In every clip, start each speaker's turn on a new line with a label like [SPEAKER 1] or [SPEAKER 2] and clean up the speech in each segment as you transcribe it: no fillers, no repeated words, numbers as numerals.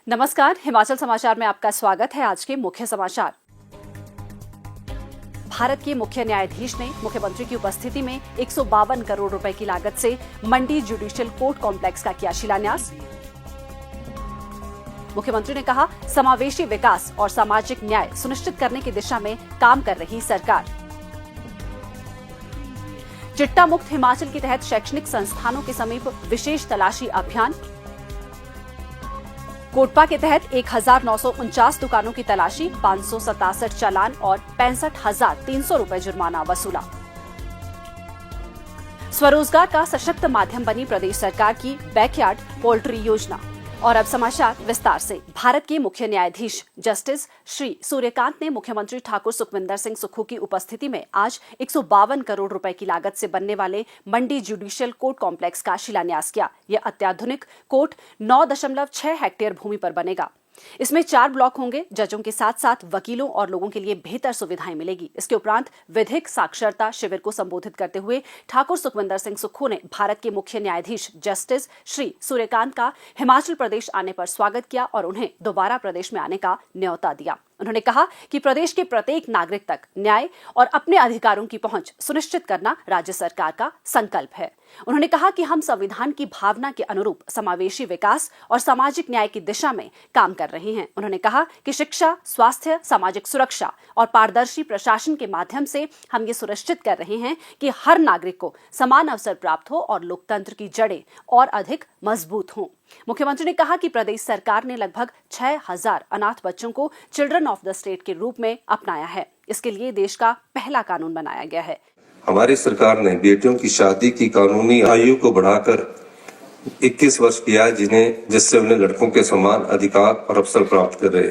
[SPEAKER 1] नमस्कार, हिमाचल समाचार में आपका स्वागत है। आज के मुख्य समाचार। भारत के मुख्य न्यायाधीश ने मुख्यमंत्री की उपस्थिति में 152 करोड़ रुपए की लागत से मंडी जुडिशियल कोर्ट कॉम्प्लेक्स का किया शिलान्यास। मुख्यमंत्री ने कहा, समावेशी विकास और सामाजिक न्याय सुनिश्चित करने की दिशा में काम कर रही सरकार। चिट्टा मुक्त हिमाचल के तहत शैक्षणिक संस्थानों के समीप विशेष तलाशी अभियान। कोटपा के तहत 1949 दुकानों की तलाशी, 567 चालान और 65,300 रुपए जुर्माना वसूला। स्वरोजगार का सशक्त माध्यम बनी प्रदेश सरकार की बैकयार्ड पोल्ट्री योजना। और अब समाचार विस्तार से। भारत के मुख्य न्यायाधीश जस्टिस श्री सूर्यकांत ने मुख्यमंत्री ठाकुर सुखविंदर सिंह सुक्खू की उपस्थिति में आज 152 करोड़ रुपए की लागत से बनने वाले मंडी जुडिशियल कोर्ट कॉम्प्लेक्स का शिलान्यास किया। यह अत्याधुनिक कोर्ट 9.6 हेक्टेयर भूमि पर बनेगा। इसमें 4 ब्लॉक होंगे। जजों के साथ साथ वकीलों और लोगों के लिए बेहतर सुविधाएं मिलेगी। इसके उपरांत विधिक साक्षरता शिविर को संबोधित करते हुए ठाकुर सुखविंदर सिंह सुक्खू ने भारत के मुख्य न्यायाधीश जस्टिस श्री सूर्यकांत का हिमाचल प्रदेश आने पर स्वागत किया और उन्हें दोबारा प्रदेश में आने का न्यौता दिया। उन्होंने कहा कि प्रदेश के प्रत्येक नागरिक तक न्याय और अपने अधिकारों की पहुंच सुनिश्चित करना राज्य सरकार का संकल्प है। उन्होंने कहा कि हम संविधान की भावना के अनुरूप समावेशी विकास और सामाजिक न्याय की दिशा में काम कर रहे हैं। उन्होंने कहा कि शिक्षा, स्वास्थ्य, सामाजिक सुरक्षा और पारदर्शी प्रशासन के माध्यम से हम ये सुनिश्चित कर रहे हैं कि हर नागरिक को समान अवसर प्राप्त हो और लोकतंत्र की जड़ें और अधिक मजबूत हों। मुख्यमंत्री ने कहा कि प्रदेश सरकार ने लगभग 6,000 अनाथ बच्चों को चिल्ड्रन ऑफ द स्टेट के रूप में अपनाया है। इसके लिए देश का पहला कानून बनाया गया है।
[SPEAKER 2] हमारी सरकार ने बेटियों की शादी की कानूनी आयु को बढ़ाकर 21 वर्ष किया है, जिससे उन्हें लड़कों के समान अधिकार और अवसर प्राप्त कर रहे।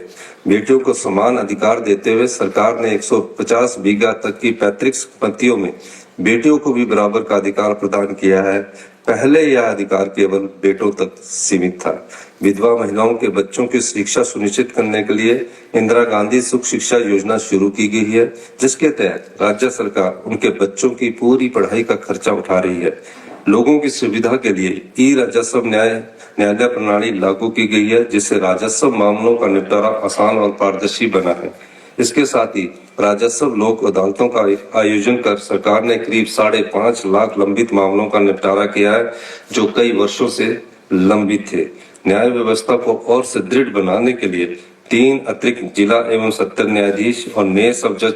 [SPEAKER 2] बेटियों को समान अधिकार देते हुए सरकार ने 150 बीघा तक की पैतृक संपत्तियों में बेटियों को भी बराबर का अधिकार प्रदान किया है। पहले यह अधिकार केवल बेटों तक सीमित था। विधवा महिलाओं के बच्चों की शिक्षा सुनिश्चित करने के लिए इंदिरा गांधी सुख शिक्षा योजना शुरू की गई है, जिसके तहत राज्य सरकार उनके बच्चों की पूरी पढ़ाई का खर्चा उठा रही है। लोगों की सुविधा के लिए ई राजस्व न्यायालय प्रणाली लागू की गई है, जिससे राजस्व मामलों का निपटारा आसान और पारदर्शी बना है। इसके साथ ही राजस्व लोक अदालतों का आयोजन कर सरकार ने करीब 5.5 लाख लंबित मामलों का निपटारा किया है, जो कई वर्षों से लंबित थे। न्याय व्यवस्था को और सुदृढ़ बनाने के लिए 3 अतिरिक्त जिला एवं सत्र न्यायाधीश और नए सब जज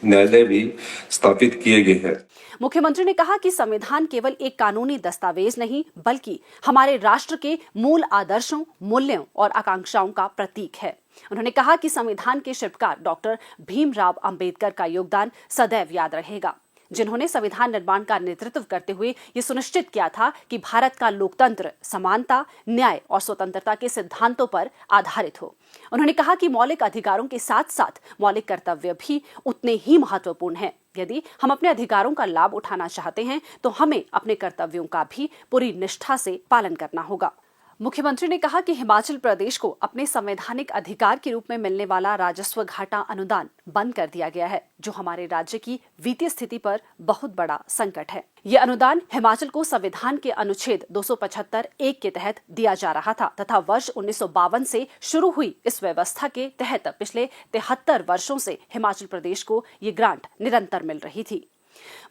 [SPEAKER 2] न्यायालय भी स्थापित किए गए हैं।
[SPEAKER 1] मुख्यमंत्री ने कहा कि संविधान केवल एक कानूनी दस्तावेज नहीं, बल्कि हमारे राष्ट्र के मूल आदर्शों, मूल्यों और आकांक्षाओं का प्रतीक है। उन्होंने कहा कि संविधान के शिल्पकार डॉक्टर भीमराव अंबेडकर का योगदान सदैव याद रहेगा, जिन्होंने संविधान निर्माण का नेतृत्व करते हुए ये सुनिश्चित किया था कि भारत का लोकतंत्र समानता, न्याय और स्वतंत्रता के सिद्धांतों पर आधारित हो। उन्होंने कहा कि मौलिक अधिकारों के साथ साथ मौलिक कर्तव्य भी उतने ही महत्वपूर्ण हैं। यदि हम अपने अधिकारों का लाभ उठाना चाहते हैं तो हमें अपने कर्तव्यों का भी पूरी निष्ठा से पालन करना होगा। मुख्यमंत्री ने कहा कि हिमाचल प्रदेश को अपने संवैधानिक अधिकार के रूप में मिलने वाला राजस्व घाटा अनुदान बंद कर दिया गया है, जो हमारे राज्य की वित्तीय स्थिति पर बहुत बड़ा संकट है। यह अनुदान हिमाचल को संविधान के अनुच्छेद 275(1) के तहत दिया जा रहा था तथा वर्ष 1952 से शुरू हुई इस व्यवस्था के तहत पिछले 73 वर्षों से हिमाचल प्रदेश को ये ग्रांट निरंतर मिल रही थी।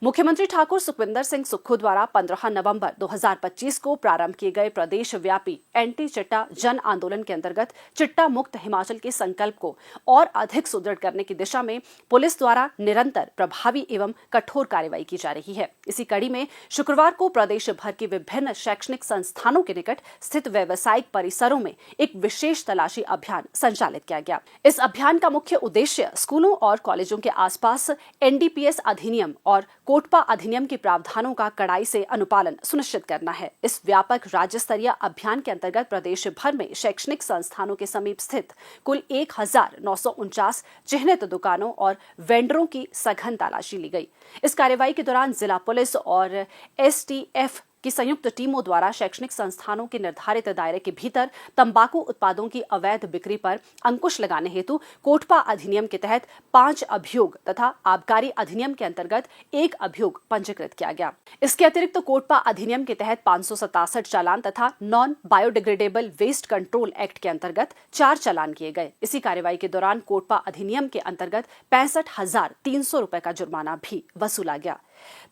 [SPEAKER 1] मुख्यमंत्री ठाकुर सुखविंदर सिंह सुक्खू द्वारा 15 नवंबर 2025 को प्रारंभ किए गए प्रदेश व्यापी एंटी चिट्टा जन आंदोलन के अंतर्गत चिट्टा मुक्त हिमाचल के संकल्प को और अधिक सुदृढ़ करने की दिशा में पुलिस द्वारा निरंतर प्रभावी एवं कठोर कार्रवाई की जा रही है। इसी कड़ी में शुक्रवार को प्रदेश भर के विभिन्न शैक्षणिक संस्थानों के निकट स्थित व्यावसायिक परिसरों में एक विशेष तलाशी अभियान संचालित किया गया। इस अभियान का मुख्य उद्देश्य स्कूलों और कॉलेजों के आसपास NDPS अधिनियम और कोटपा अधिनियम के प्रावधानों का कड़ाई से अनुपालन सुनिश्चित करना है। इस व्यापक राज्य स्तरीय अभियान के अंतर्गत प्रदेश भर में शैक्षणिक संस्थानों के समीप स्थित कुल 1949 चिन्हित दुकानों और वेंडरों की सघन तलाशी ली गई। इस कार्रवाई के दौरान जिला पुलिस और STF कि संयुक्त टीमों द्वारा शैक्षणिक संस्थानों के निर्धारित दायरे के भीतर तंबाकू उत्पादों की अवैध बिक्री पर अंकुश लगाने हेतु कोटपा अधिनियम के तहत 5 अभियोग तथा आबकारी अधिनियम के अंतर्गत 1 अभियोग पंजीकृत किया गया। इसके अतिरिक्त कोटपा अधिनियम के तहत 567 चालान तथा non biodegradable waste control act के अंतर्गत 4 चालान किए गए। इसी कार्रवाई के दौरान कोटपा अधिनियम के अंतर्गत 65,300 रुपए का जुर्माना भी वसूला गया।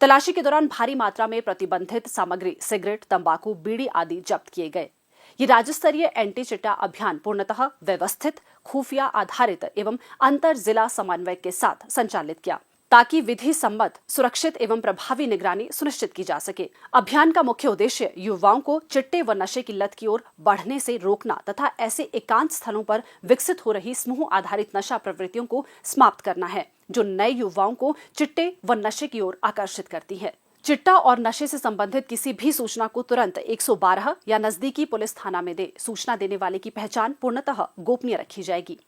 [SPEAKER 1] तलाशी के दौरान भारी मात्रा में प्रतिबंधित सामग्री सिगरेट, तंबाकू, बीड़ी आदि जब्त किए गए। ये राज्य स्तरीय एंटी चिट्टा अभियान पूर्णतः व्यवस्थित, खुफिया आधारित एवं अंतर जिला समन्वय के साथ संचालित किया ताकि विधि सम्मत, सुरक्षित एवं प्रभावी निगरानी सुनिश्चित की जा सके। अभियान का मुख्य उद्देश्य युवाओं को चिट्टे व नशे की लत की ओर बढ़ने से रोकना तथा ऐसे एकांत स्थलों पर विकसित हो रही समूह आधारित नशा प्रवृत्तियों को समाप्त करना है, जो नए युवाओं को चिट्टे व नशे की ओर आकर्षित करती है। चिट्टा और नशे से संबंधित किसी भी सूचना को तुरंत 112 या नजदीकी पुलिस थाना में दे। सूचना देने वाले की पहचान पूर्णतः गोपनीय रखी जाएगी।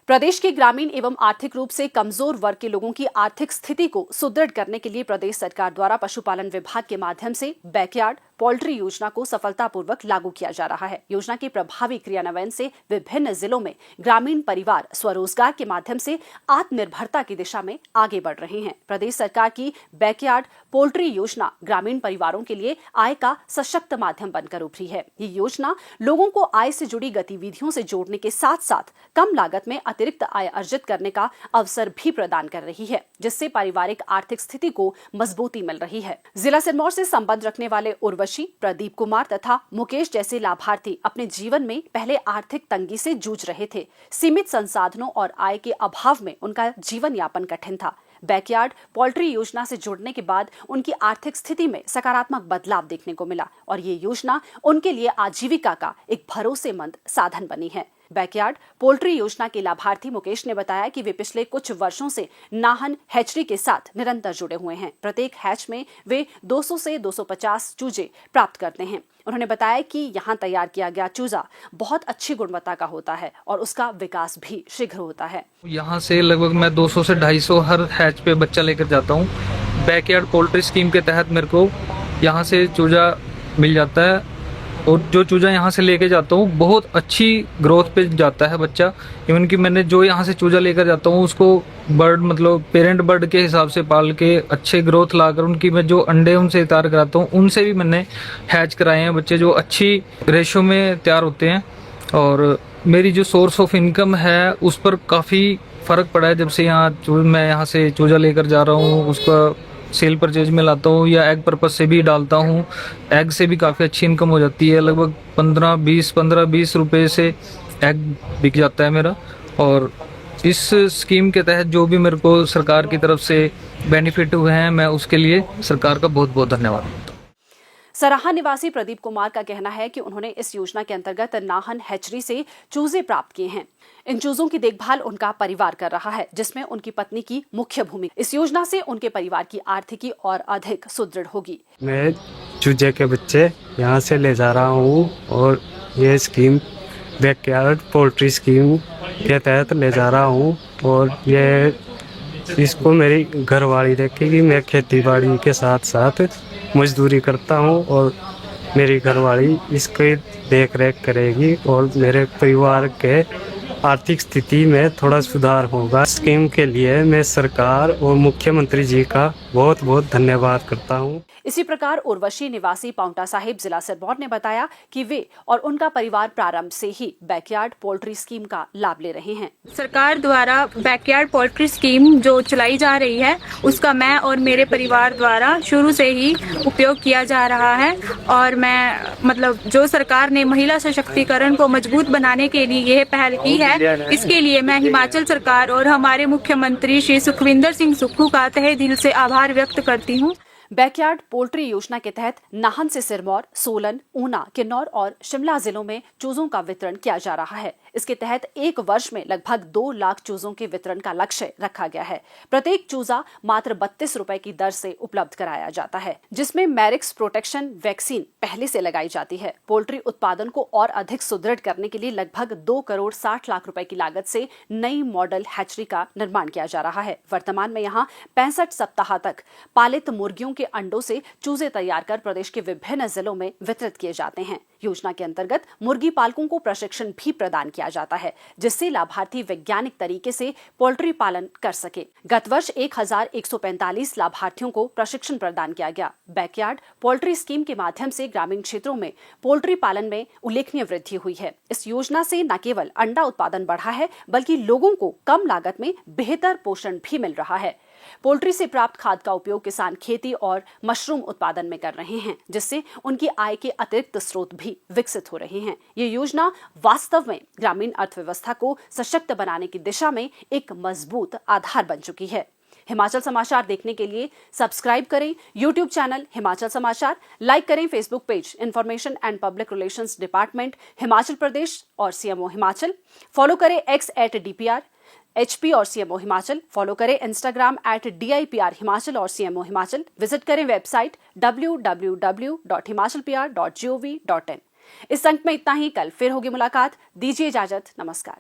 [SPEAKER 1] प्रदेश के ग्रामीण एवं आर्थिक रूप से कमजोर वर्ग के लोगों की आर्थिक स्थिति को सुदृढ़ करने के लिए प्रदेश सरकार द्वारा पशुपालन विभाग के माध्यम से बैकयार्ड पोल्ट्री योजना को सफलतापूर्वक लागू किया जा रहा है। योजना के प्रभावी क्रियान्वयन से विभिन्न जिलों में ग्रामीण परिवार स्वरोजगार के माध्यम से आत्मनिर्भरता की दिशा में आगे बढ़ रहे हैं। प्रदेश सरकार की बैकयार्ड पोल्ट्री योजना ग्रामीण परिवारों के लिए आय का सशक्त माध्यम बनकर उभरी है। ये योजना लोगों को आय से जुड़ी गतिविधियों से जोड़ने के साथ साथ कम लागत में अतिरिक्त आय अर्जित करने का अवसर भी प्रदान कर रही है, जिससे पारिवारिक आर्थिक स्थिति को मजबूती मिल रही है। जिला सिरमौर से संबंध रखने वाले उर्वशी, प्रदीप कुमार तथा मुकेश जैसे लाभार्थी अपने जीवन में पहले आर्थिक तंगी से जूझ रहे थे। सीमित संसाधनों और आय के अभाव में उनका जीवन यापन कठिन था। बैकयार्ड पोल्ट्री योजना से जुड़ने के बाद उनकी आर्थिक स्थिति में सकारात्मक बदलाव देखने को मिला और ये योजना उनके लिए आजीविका का एक भरोसेमंद साधन बनी है। बैकयार्ड पोल्ट्री योजना के लाभार्थी मुकेश ने बताया कि वे पिछले कुछ वर्षों से नाहन हैचरी के साथ निरंतर जुड़े हुए हैं। प्रत्येक हैच में वे 200 से 250 चूजे प्राप्त करते हैं। उन्होंने बताया कि यहाँ तैयार किया गया चूजा बहुत अच्छी गुणवत्ता का होता है और उसका विकास भी शीघ्र होता है।
[SPEAKER 3] यहाँ से लगभग मैं 200 से 250 हर हैच पे बच्चा लेकर जाता हूँ। बैकयार्ड पोल्ट्री स्कीम के तहत मेरे को यहाँ से चूजा मिल जाता है और जो चूजा यहाँ से लेके जाता हूँ बहुत अच्छी ग्रोथ पे जाता है बच्चा। इवन कि मैंने जो यहाँ से चूजा लेकर जाता हूँ उसको बर्ड मतलब पेरेंट बर्ड के हिसाब से पाल के अच्छे ग्रोथ लाकर उनकी मैं जो अंडे उनसे तैयार कराता हूँ उनसे भी मैंने हैच कराए हैं बच्चे, जो अच्छी रेशो में तैयार होते हैं। और मेरी जो सोर्स ऑफ इनकम है उस पर काफ़ी फ़र्क पड़ा है जब से मैं यहाँ से चूजा लेकर जा रहा हूँ। उसका सेल परचेज में लाता हूँ या एग पर्पस से भी डालता हूँ। एग से भी काफ़ी अच्छी इनकम हो जाती है। लगभग 15-20 रुपए से एग बिक जाता है मेरा। और इस स्कीम के तहत जो भी मेरे को सरकार की तरफ से बेनिफिट हुए हैं मैं उसके लिए सरकार का बहुत बहुत धन्यवाद।
[SPEAKER 1] सराहा निवासी प्रदीप कुमार का कहना है कि उन्होंने इस योजना के अंतर्गत नाहन हैचरी से चूजे प्राप्त किए हैं। इन चूजों की देखभाल उनका परिवार कर रहा है, जिसमें उनकी पत्नी की मुख्य भूमिका। इस योजना से उनके परिवार की आर्थिकी और अधिक सुदृढ़ होगी।
[SPEAKER 4] मैं चूजे के बच्चे यहाँ से ले जा रहा हूँ और ये स्कीम बैकयार्ड पोल्ट्री स्कीम के तहत ले जा रहा हूँ और ये इसको मेरी घरवाली देखेगी। मैं खेती बाड़ी के साथ साथ मजदूरी करता हूँ और मेरी घरवाली इसकी देख रेख करेगी और मेरे परिवार के आर्थिक स्थिति में थोड़ा सुधार होगा। स्कीम के लिए मैं सरकार और मुख्यमंत्री जी का बहुत बहुत धन्यवाद करता हूँ।
[SPEAKER 1] इसी प्रकार उर्वशी निवासी पाउंटा साहिब जिला सिरमौर ने बताया कि वे और उनका परिवार प्रारंभ से ही बैकयार्ड पोल्ट्री स्कीम का लाभ ले रहे हैं।
[SPEAKER 5] सरकार द्वारा बैकयार्ड पोल्ट्री स्कीम जो चलाई जा रही है उसका मैं और मेरे परिवार द्वारा शुरू से ही उपयोग किया जा रहा है और मैं जो सरकार ने महिला सशक्तिकरण को मजबूत बनाने के लिए यह पहल की है, इसके लिए मैं हिमाचल सरकार और हमारे मुख्यमंत्री श्री सुखविंदर सिंह सुक्खू का तहे दिल से आभार व्यक्त करती हूँ।
[SPEAKER 1] बैकयार्ड पोल्ट्री योजना के तहत नाहन से सिरमौर, सोलन, ऊना, किन्नौर और शिमला जिलों में चूजों का वितरण किया जा रहा है। इसके तहत 1 वर्ष में लगभग 2 लाख चूजों के वितरण का लक्ष्य रखा गया है। प्रत्येक चूजा मात्र 32 रुपए की दर से उपलब्ध कराया जाता है, जिसमें मैरिक्स प्रोटेक्शन वैक्सीन पहले से लगाई जाती है। पोल्ट्री उत्पादन को और अधिक सुदृढ़ करने के लिए लगभग 2 करोड़ 60 लाख रुपए की लागत से नई मॉडल हैचरी का निर्माण किया जा रहा है। वर्तमान में यहाँ 65 सप्ताह तक पालित मुर्गियों के अंडों से चूजे तैयार कर प्रदेश के विभिन्न जिलों में वितरित किए जाते हैं। योजना के अंतर्गत मुर्गी पालकों को प्रशिक्षण भी प्रदान किया जाता है, जिससे लाभार्थी वैज्ञानिक तरीके से पोल्ट्री पालन कर सके। गत वर्ष 1145 लाभार्थियों को प्रशिक्षण प्रदान किया गया। बैकयार्ड पोल्ट्री स्कीम के माध्यम से ग्रामीण क्षेत्रों में पोल्ट्री पालन में उल्लेखनीय वृद्धि हुई है। इस योजना से न केवल अंडा उत्पादन बढ़ा है, बल्कि लोगों को कम लागत में बेहतर पोषण भी मिल रहा है। पोल्ट्री से प्राप्त खाद का उपयोग किसान खेती और मशरूम उत्पादन में कर रहे हैं, जिससे उनकी आय के अतिरिक्त स्रोत भी विकसित हो रहे हैं। ये योजना वास्तव में ग्रामीण अर्थव्यवस्था को सशक्त बनाने की दिशा में एक मजबूत आधार बन चुकी है। हिमाचल समाचार देखने के लिए सब्सक्राइब करें यूट्यूब चैनल हिमाचल समाचार, लाइक करें Facebook page information and public relations department Himachal Pradesh और सीएमओ हिमाचल, फॉलो करें x@DPR HP और CMO हिमाचल, फॉलो करें इंस्टाग्राम @DIPR हिमाचल और CMO हिमाचल, विजिट करें वेबसाइट www.himachalpr.gov.in। इस अंक में इतना ही। कल फिर होगी मुलाकात। दीजिए इजाजत। नमस्कार।